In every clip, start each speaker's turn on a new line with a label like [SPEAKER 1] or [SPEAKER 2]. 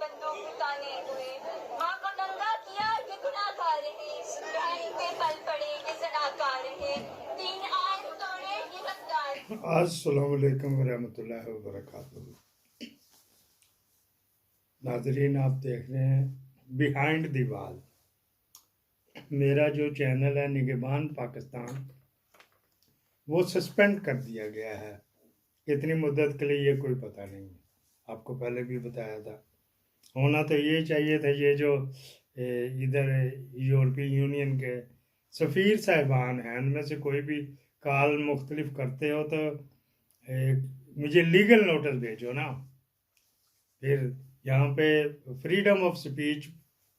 [SPEAKER 1] बंदूक उताने हुए, माँ को नंगा किया कि गुनाहगार रहे, बहन पे पल पड़े कि ज़नाकार रहे, तीन आयत तोड़े कि रफ्तार।
[SPEAKER 2] अस्सलाम वालेकुम वरहमतुल्लाहि वबरकातुहू। नाजरीन, आप देख रहे हैं बिहाइंड द वॉल। मेरा जो चैनल है निगहबान पाकिस्तान, वो सस्पेंड कर दिया गया है। कितनी मुद्दत के लिए ये कोई पता नहीं है। आपको पहले भी बताया था। होना तो ये चाहिए था, ये जो इधर यूरोपीय यूनियन के सफ़ीर साहिबान हैं, उनमें से कोई भी कॉल मुख्तलिफ करते हो तो मुझे लीगल नोटिस भेजो ना। फिर यहाँ पे फ्रीडम ऑफ स्पीच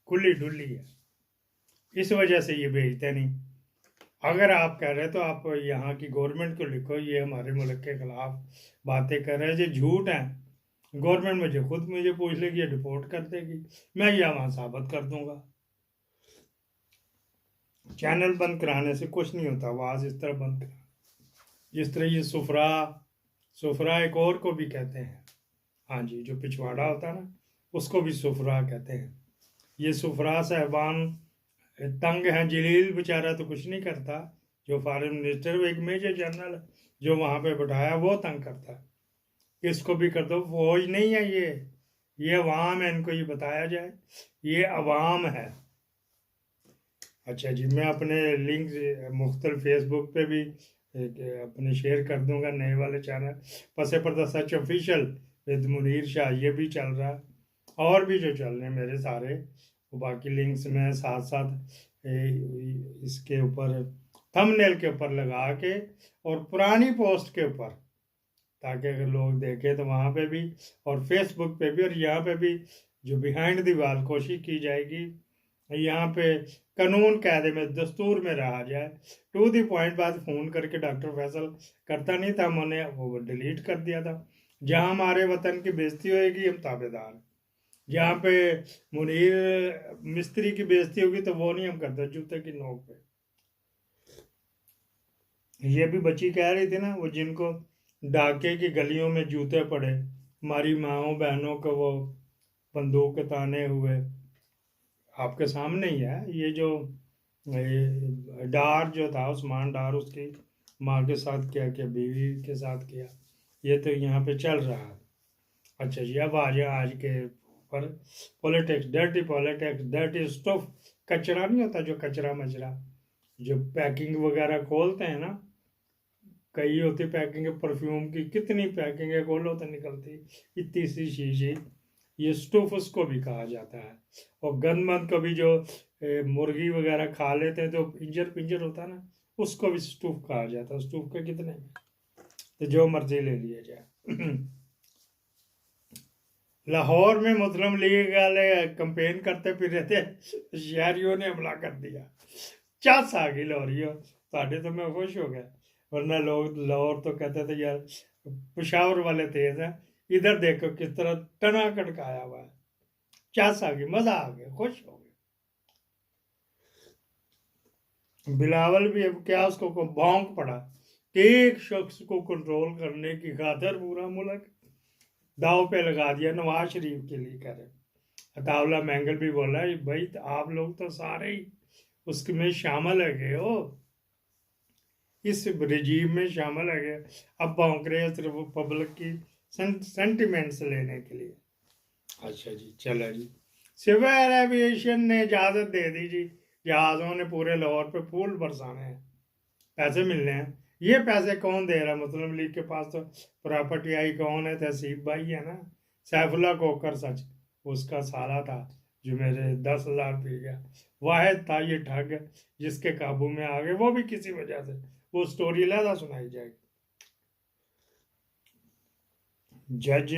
[SPEAKER 2] खुली डुली है, इस वजह से ये भेजते नहीं। अगर आप कह रहे तो आप यहाँ की गवर्नमेंट को लिखो, ये हमारे मुल्क के खिलाफ बातें कर रहे हैं, जो झूठ हैं। गवर्नमेंट मुझे पूछ लेगी, रिपोर्ट कर देगी, मैं यहाँ वहाँ साबित कर दूंगा। चैनल बंद कराने से कुछ नहीं होता, आवाज़ इस तरह बंद करा, जिस तरह ये सुफरा एक और को भी कहते हैं। हाँ जी, जो पिछवाड़ा होता है ना, उसको भी सुफरा कहते हैं। ये सुफरा साहबान तंग हैं। जलील बेचारा तो कुछ नहीं करता, जो फॉरेन मिनिस्टर, एक मेजर जनरल जो वहाँ पे बैठाया, वो तंग करता है। इसको भी कर दो, फौज नहीं है ये अवाम है, इनको ये बताया जाए, ये अवाम है। अच्छा जी, मैं अपने लिंक मुख्तल फेसबुक पे भी अपने शेयर कर दूंगा। नए वाले चैनल पसे पर्दा सच ऑफिशियल विद मुनीर शाह, ये भी चल रहा है, और भी जो चल रहे हैं मेरे सारे, वो बाकी लिंक्स में साथ साथ इसके ऊपर थंबनेल के ऊपर लगा के और पुरानी पोस्ट के ऊपर, ताकि अगर लोग देखें तो वहाँ पे भी, और फेसबुक पे भी, और यहाँ पे भी जो बिहाइंड द वॉल कोशिश की जाएगी यहाँ पे कानून कायदे में, दस्तूर में रहा जाए। टू द पॉइंट बात फ़ोन करके डॉक्टर फैसल करता नहीं था, हमने वो डिलीट कर दिया था। जहाँ हमारे वतन की बेइज्जती होएगी, हम ताबेदार। जहाँ पे मुनीर मिस्त्री की बेइज्जती होगी तो वो नहीं हम करते, जूते की नोक पे। ये भी बच्ची कह रही थी ना, वो जिनको डाके की गलियों में जूते पड़े, हमारी माओ बहनों को वो बंदूक ताने हुए, आपके सामने ही है। ये जो डार जो था, उस्मान डार, उसकी माँ के साथ क्या किया, बीवी के साथ किया, ये तो यहाँ पे चल रहा है। अच्छा जी, अब आ जाए आज के पर पॉलिटिक्स, डर्टी स्टफ। कचरा नहीं होता, जो कचरा मचरा, जो पैकिंग वगैरह खोलते हैं ना, कई होती पैकिंग, परफ्यूम की कितनी पैकिंग खोलो तो निकलती इतनी सी शीशी, ये स्टूफ उसको भी कहा जाता है। और गंदमंद कभी जो मुर्गी वगैरह खा लेते हैं, तो पिंजर पिंजर होता है ना, उसको भी स्टूफ कहा जाता है। स्टूफ के कितने, तो जो मर्जी ले लिया जाए। लाहौर में मुस्लिम लीग वाले कंपेन करते फिर रहे थे, शहरियों ने हमला कर दिया। चस आ गई लाहौरियों, साढ़े तो मैं खुश हो गया, वरना लोग लाहौर तो कहते थे यार पेशावर वाले तेज हैं, इधर देखो किस तरह तना कटकाया हुआ है। चस आ गई, मजा आ गया, खुश हो गए। बिलावल भी अब क्या, उसको भौंक पड़ा कि एक शख्स को कंट्रोल करने की खातिर पूरा मुल्क दाव पे लगा दिया, नवाज शरीफ के लिए करे। अताउल्ला मैंगल भी बोला भाई, आप लोग तो सारे ही उसमें शामिल है गए हो, इस रिजीम में शामिल है गए, अब भौंक रहे हैं सिर्फ पब्लिक की सेंटिमेंट्स लेने के लिए। अच्छा जी, चलो जी, सिविल एविएशन ने इजाज़त दे दी जी, जहाज़ों ने पूरे लाहौर पे फूल बरसाने हैं, पैसे मिलने हैं। ये पैसे कौन दे रहा है? मुस्लिम लीग के पास तो प्रॉपर्टी आई कौन है? तहसीब भाई है ना, सैफुल्ला कोकर, सच उसका साला था जो मेरे 10,000 पी गया। वाहिद था ये ठग जिसके काबू में आ गए, वो भी किसी वजह से, वो स्टोरी लहदा सुनाई जाएगी। जज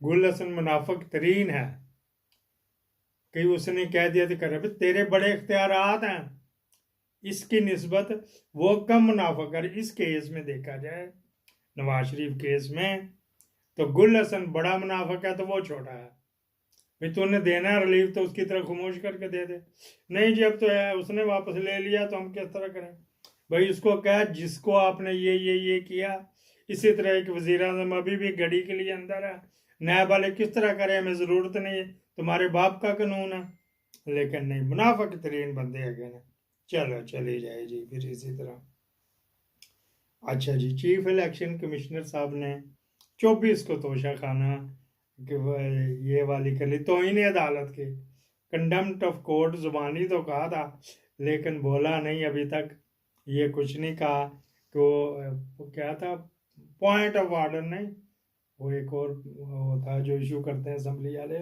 [SPEAKER 2] गुल हसन मुनाफिक तरीन है कि उसने कह दिया था, करे तेरे बड़े इख्तियारात हैं, इसकी निस्बत वो कम मुनाफिक है। इस केस में देखा जाए, नवाज शरीफ केस में, तो गुल हसन बड़ा मुनाफिक है तो वो छोटा है। भाई तूने देना है रिलीफ तो उसकी तरह खामोश करके दे दे। नहीं जी, अब तो है उसने वापस ले लिया तो हम किस तरह करें? भाई उसको कह, जिसको आपने ये किया, इसी तरह एक वज़ीर आज़म अभी भी घड़ी के लिए अंदर है, नैब वाले किस तरह करें, हमें ज़रूरत नहीं है, तुम्हारे बाप का कानून है। लेकिन नहीं, मुनाफिक तरीन बंदे है ना। चलो चली जाए जी। फिर इसी तरह अच्छा जी, चीफ इलेक्शन कमिश्नर साहब ने 24 को तोशा खाना कि ये वाली कर ली, तौहीन अदालत की, कंडम्प्ट ऑफ कोर्ट, जुबानी तो कहा था लेकिन बोला नहीं अभी तक, ये कुछ नहीं कहा कि वो क्या था, पॉइंट ऑफ ऑर्डर नहीं, वो एक और होता है जो इशू करते हैं असेंबली वाले,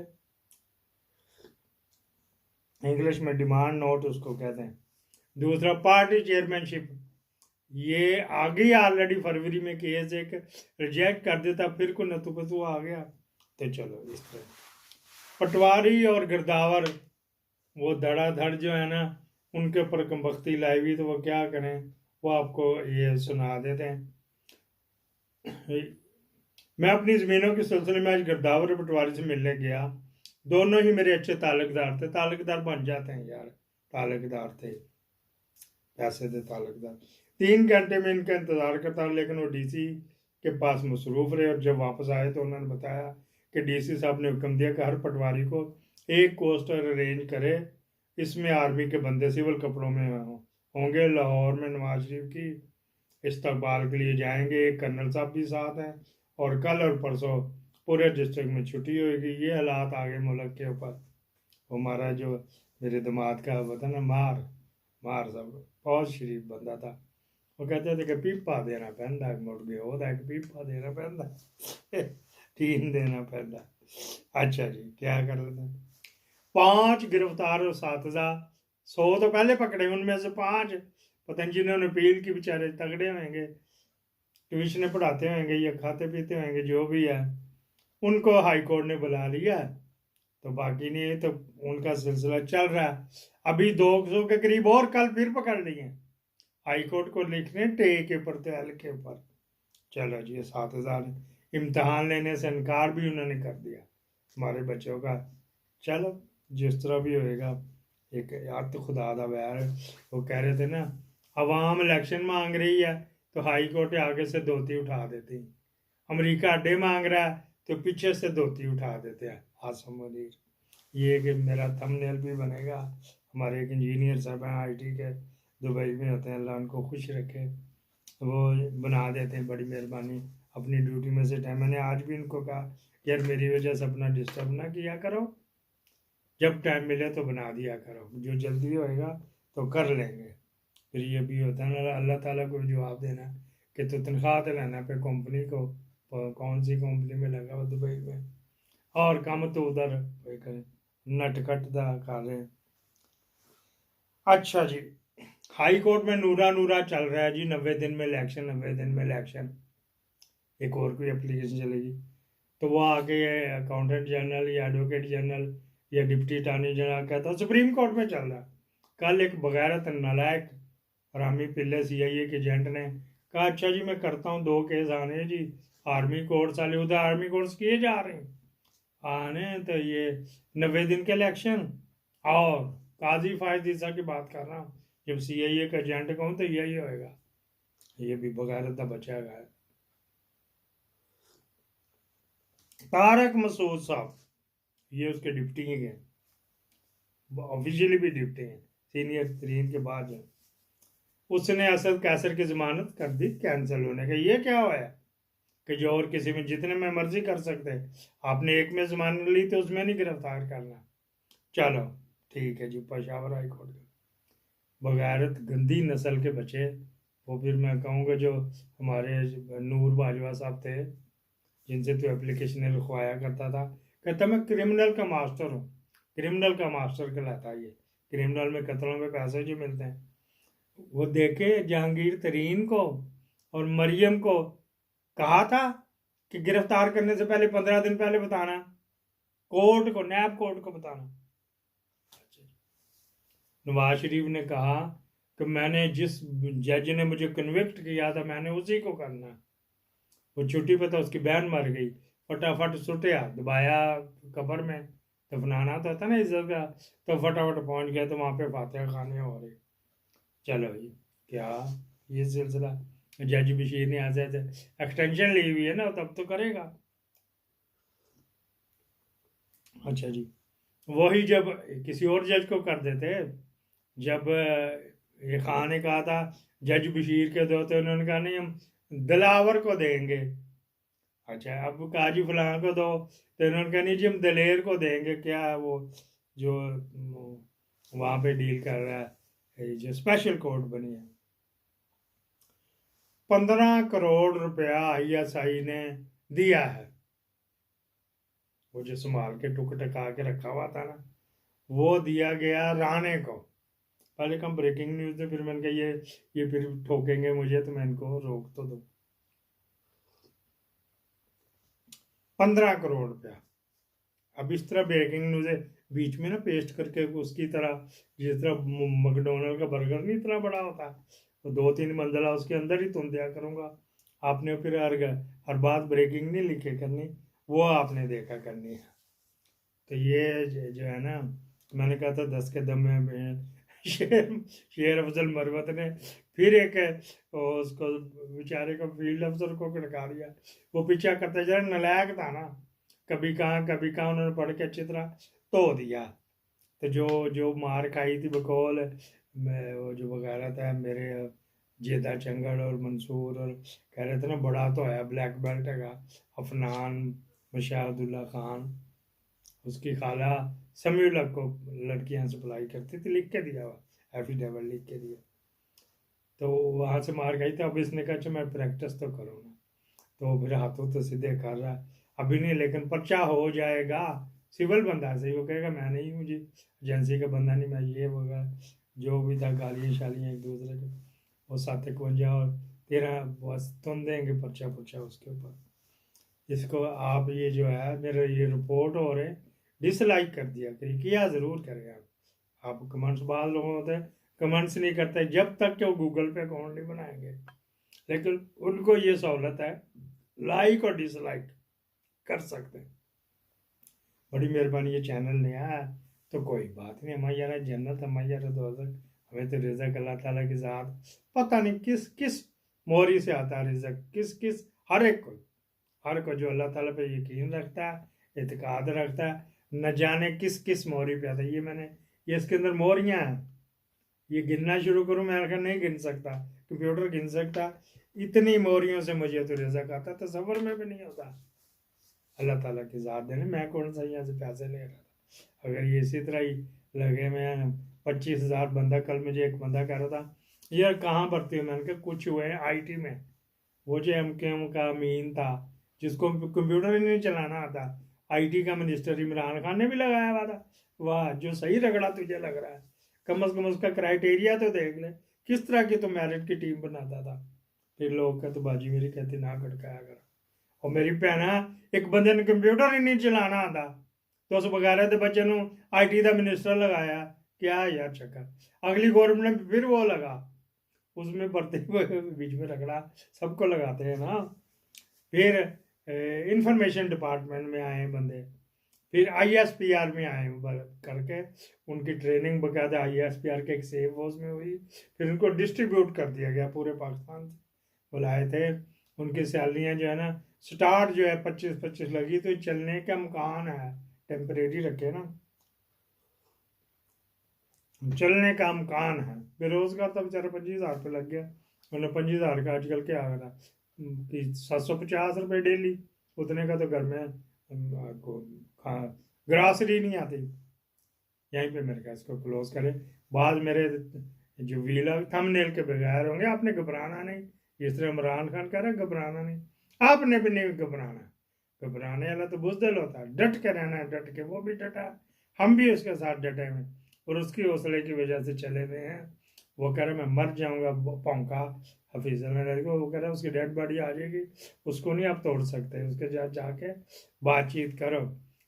[SPEAKER 2] इंग्लिश में डिमांड नोट उसको कहते हैं। दूसरा पार्टी चेयरमैनशिप, ये आ गई ऑलरेडी, फरवरी में केस एक रिजेक्ट कर देता, फिर को नतु पतु आ गया। तो चलो इस तरह पटवारी और गिरदावर वो धड़ाधड़ जो है ना, उनके ऊपर कमबख्ती लाई हुई, तो वो क्या करें, वो आपको ये सुना देते हैं। मैं अपनी ज़मीनों के सिलसिले में आज गिरदावर और पटवारी से मिलने गया, दोनों ही मेरे अच्छे ताल्लुकदार थे, ताल्लुकदार बन जाते हैं यार, ताल्लुकदार थे, पैसे थे ताल्लुकदार। 3 घंटे में इनका इंतज़ार करता हूँ, लेकिन वो डीसी के पास मसरूफ़ रहे, और जब वापस आए तो उन्होंने बताया कि डीसी साहब ने हुक्म दिया कि हर पटवारी को एक कोस्टर अरेंज करे, इसमें आर्मी के बंदे सिविल कपड़ों में होंगे, लाहौर में नवाज शरीफ की इस्तकबाल के लिए जाएंगे, एक कर्नल साहब भी साथ हैं, और कल और परसों पूरे डिस्ट्रिक्ट में छुट्टी होगी। ये हालात आ गए मुल्क के ऊपर। हमारा जो मेरे दामाद का होता ना, मार साहब बहुत शरीफ बंदा था, वो कहते थे कि पीपा देना पैंदा, मुड़ गया होता कि पीपा देना पैंदा टीन देना पैंदा। अच्छा जी, क्या कर लेते हैं। 5 गिरफ्तार और 7 100 तो पहले पकड़े, उनमें से 5 पता नहीं जिन्होंने अपील की, बेचारे तगड़े होंगे, ट्यूशन पढ़ाते होंगे या खाते पीते होंगे, जो भी है, उनको हाई कोर्ट ने बुला लिया, तो बाकी नहीं, तो उनका सिलसिला चल रहा है। अभी 200 के करीब और कल फिर पकड़ लिए हाई कोर्ट को लिखने टे के ऊपर, तेल के ऊपर। चलो जी, 7,000 इम्तहान लेने से इनकार भी उन्होंने कर दिया हमारे बच्चों का। चलो जिस तरह भी होएगा, एक यार तो खुदा दा वैर, वो कह रहे थे ना, अवाम इलेक्शन मांग रही है तो हाई कोर्ट आगे से धोती उठा देती, अमेरिका अड्डे मांग रहा है तो पीछे से धोती उठा देते हैं आसम मुदीर। ये कि मेरा थंबनेल भी बनेगा, हमारे एक इंजीनियर साहब हैं आईटी के, दुबई में होते हैं, अल्लाह उनको खुश रखे, वो बना देते हैं, बड़ी मेहरबानी, अपनी ड्यूटी में से टाइम। मैंने आज भी इनको कहा यार मेरी वजह से अपना डिस्टर्ब ना किया करो, जब टाइम मिले तो बना दिया करो, जो जल्दी होएगा तो कर लेंगे। फिर ये भी होता है ना, अल्लाह ताला को जवाब देना कि तो तनख्वाह तो लेना पे कंपनी को, कौन सी कंपनी में लगा हुआ दुबई में, और काम तो उधर नटखट दा कर रहे। अच्छा जी, हाई कोर्ट में नूरा चल रहा है जी, 90 दिन में इलेक्शन, 90 दिन में इलेक्शन। एक और कोई एप्लीकेशन चलेगी तो वो आके अकाउंटेंट जनरल या एडवोकेट जनरल या डिप्टी अटॉर्नी जनरल कहता है सुप्रीम कोर्ट में चल रहा है। कल एक बगैरत नालायक रामी पिल्ले सीआईए के एजेंट ने कहा अच्छा जी मैं करता हूँ 2 केस आने जी, आर्मी कोर्ट्स वाले, उधर आर्मी कोर्ट्स किए जा रहे हैं आने, तो ये 90 दिन के इलेक्शन। और काजी फायद ईसा की बात कर रहा हूँ, जब सीआईए का एजेंट कहूँ तो यही होएगा, ये भी बगैरत का बचा गया। तारक मसूद साहब, ये उसके डिप्टी हैं, ऑफिशियली भी डिप्टी हैं, सीनियर तरीन के बाद हैं। उसने असद कैसर की जमानत कर दी कैंसिल होने का। ये क्या हुआ है कि जो और किसी में जितने में मर्जी कर सकते, आपने एक में जमानत ली तो उसमें नहीं गिरफ्तार करना। चलो ठीक है जी, पेशावर हाई कोर्ट के बगैरत गंदी नस्ल के बच्चे, वो फिर मैं कहूँगा जो हमारे नूर बाजवा साहब थे जिनसे तो एप्लीकेशन लिखवाया करता था, कहता मैं क्रिमिनल का मास्टर हूँ, क्रिमिनल का मास्टर कहलाता है ये, क्रिमिनल में कत्लों में पैसे जो मिलते हैं। वो देखे जहांगीर तरीन को और मरियम को कहा था कि गिरफ्तार करने से पहले 15 दिन पहले बताना, कोर्ट को, नैब कोर्ट को बताना। नवाज शरीफ ने कहा कि मैंने जिस जज ने मुझे कन्विक्ट किया था मैंने उसी को करना। वो छुट्टी पे था, उसकी बहन मर गई, फटाफट सुटिया दबाया कब्र में, दफनाना तो था ना इस जगह, तो फटाफट पहुंच गया तो वहाँ पे फातिहा खाने हो रही। चलो जी, क्या ये सिलसिला, जज बशीर ने आज एक्सटेंशन ली हुई है ना, तब तो करेगा। अच्छा जी, वही जब किसी और जज को कर देते, जब ये खान ने कहा था जज बशीर के दो, तो उन्होंने कहा नहीं हम दिलावर को देंगे। अच्छा, अब काजी फलां को दो, तो इन्होंने कहा नहीं जी हम दलेर को देंगे। क्या है वो जो वहाँ पे डील कर रहा है, ये जो स्पेशल कोर्ट बनी है। 15 करोड़ रुपया ISI ने दिया है, वो जो संभाल के टुक टका के रखा हुआ था ना, वो दिया गया राणे को। पहले कम ब्रेकिंग न्यूज थे, फिर मैंने कहा ये फिर ठोकेंगे मुझे, तो मैं इनको रोक तो दूं। 15 करोड़ रुपया। अब इस तरह ब्रेकिंग न्यूज है, बीच में ना पेस्ट करके उसकी तरह, जिस तरह मैकडोनल्ड का बर्गर नहीं इतना बड़ा होता, तो 2-3 मंजिला उसके अंदर ही तुम दिया करूंगा। आपने फिर हर बात ब्रेकिंग नहीं लिखे करनी, वो आपने देखा करनी है। तो ये जो है ना, मैंने कहा था 10 के दम में शेर अफजल मरवत ने फिर एक उसको बेचारे को फील्ड अफसर को लगा दिया। वो पीछा करते जा नलायक था ना, कभी कहाँ उन्होंने पढ़ के अच्छी तरह तो दिया। तो जो जो मार खाई थी बकौल वो जो वगैरह था मेरे जेदा चंगड़ और मंसूर, और कह रहे थे ना बड़ा तो है ब्लैक बेल्ट है अफनान मशाहदुल्ला खान, उसकी खाला समीउल्लाह को लड़कियां सप्लाई करती थी, लिख के दिया हुआ एफिडेविट लिख के दिया। तो वहाँ से मार गई थी। अब इसने कहा अच्छा मैं प्रैक्टिस तो करूँ ना, तो फिर हाथों तो सीधे कर रहा है अभी नहीं, लेकिन पर्चा हो जाएगा। सिविल बंदा सही, वो कहेगा मैं नहीं, मुझे एजेंसी का बंदा नहीं, मैं ये वगैरह जो भी था गालियाँ शालियाँ एक दूसरे को, वो 751 और 13 बस तुम देंगे पर्चा पुर्चा उसके ऊपर। इसको आप ये जो है मेरे ये रिपोर्ट हो रहे डिसलाइक कर दिया करिए, किया ज़रूर करें आप कमेंट्स, बाद लोगों होते हैं कमेंट्स नहीं करते जब तक कि वो गूगल पे अकाउंट नहीं बनाएंगे, लेकिन उनको ये सहूलत है लाइक और डिसलाइक कर सकते हैं। बड़ी मेहरबानी, ये चैनल नया है तो कोई बात नहीं, हमारी यार जन्नत हमारी यार दोजख, हमें तो रिजक अल्लाह ताला के साथ पता नहीं किस किस मोरी से आता है रिजक, किस किस हर को जो अल्लाह ताला पे यकीन रखता है, इत्काद रखता है, न जाने किस किस मोरी पे आता है। ये मैंने ये इसके अंदर मोरियां हैं, ये गिनना शुरू करूं मैं अगर नहीं गिन सकता, कंप्यूटर गिन सकता, इतनी मोरियों से मुझे तो रिजक आता, तसव्वुर में भी नहीं होता। अल्लाह ताला की ज़ात देने, मैं कौन सा यहाँ से पैसे ले रहा था। अगर ये इसी तरह ही लगे, मैं 25,000 बंदा, कल मुझे एक बंदा कह रहा था यार कहाँ भर्ती हो, मैंने कहा कुछ हुए IT में, वो जो MKM का अमीन था जिसको कंप्यूटर ही नहीं चलाना आता, IT का मिनिस्टर इमरान खान ने भी लगाया हुआ था। वाह, जो सही रगड़ा तुझे लग रहा है, कम अज कम उसका क्राइटेरिया तो देख ले, किस तरह की तो मेरिट की टीम बनाता था। फिर लोग कहते बाजी मेरी कहती ना खड़काया कर, और मेरी भैना एक बंदे ने कंप्यूटर ही नहीं चलाना आता, तो उस बगैर के बच्चे ਨੂੰ IT का मिनिस्टर लगाया। क्या यार चक्कर, अगली गवर्नमेंट में फिर वो लगा, उसमें भर्ती बीच में रगड़ा, सबको लगाते हैं ना। फिर इंफॉर्मेशन डिपार्टमेंट में आए बंदे, फिर ISPR में आए करके, उनकी ट्रेनिंग बकायदा ISPR के एक सेफ हाउस में हुई, फिर उनको डिस्ट्रीब्यूट कर दिया गया पूरे पाकिस्तान से, बुलाए थे। उनकी सैलरियाँ जो है ना, स्टार्ट जो है 25-25 लगी, तो चलने का मकान है, टेम्परेरी रखे ना, चलने का मकान है। बेरोजगार तो बेचारा 25,000 रुपये लग गया, मतलब 25,000 का आजकल क्या आ रहा कि 750 रुपये डेली, उतने का तो घर में ग्रासरी नहीं आती। यहीं पे मेरे ख्याल इसको क्लोज करें, बाद मेरे जो व्लॉग थंबनेल के बगैर होंगे, आपने घबराना नहीं, जिस तरह इमरान खान कह रहा है घबराना नहीं, आपने भी नहीं घबराना। घबराने वाला तो बुज़दिल होता है, डट के रहना है, डट के, वो भी डटा, हम भी उसके साथ डटे हैं, और उसकी हौसले की वजह से चले हुए हैं। वो कह रहा मैं मर जाऊंगा पौंका हफीज़ को, वो कह रहा है उसकी डेड बॉडी आ जाएगी, उसको नहीं आप तोड़ सकते, उसके साथ जाके बातचीत करो।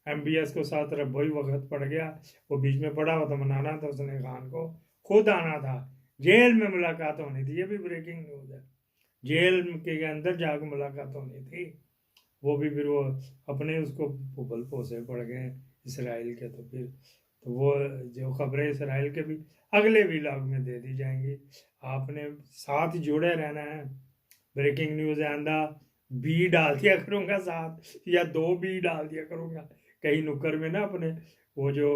[SPEAKER 2] MBS को साथ तरफ वही वक्त पड़ गया, वो बीच में पड़ा हुआ था, मनाना था उसने खान को, खुद आना था, जेल में मुलाकात होनी थी, ये भी ब्रेकिंग न्यूज़ है, जेल के अंदर जाकर मुलाकात होनी थी। वो भी फिर वो अपने उसको पुबल पोसे पड़ गए इसराइल के, तो फिर तो वो जो खबरें इसराइल के भी अगले व्लॉग में दे दी जाएंगी। आपने साथ जुड़े रहना है, ब्रेकिंग न्यूज़ आंदा बी डाल दिया करूँगा साथ, या 2 बी डाल दिया करूँगा कहीं नुक्कर में ना अपने, वो जो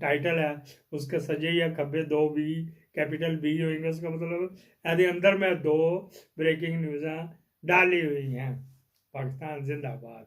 [SPEAKER 2] टाइटल है उसके सजे या खब्बे 2 बी कैपिटल बी होंगे, उसका मतलब यदि अंदर में 2 ब्रेकिंग न्यूज़ डाली हुई हैं। पाकिस्तान जिंदाबाद।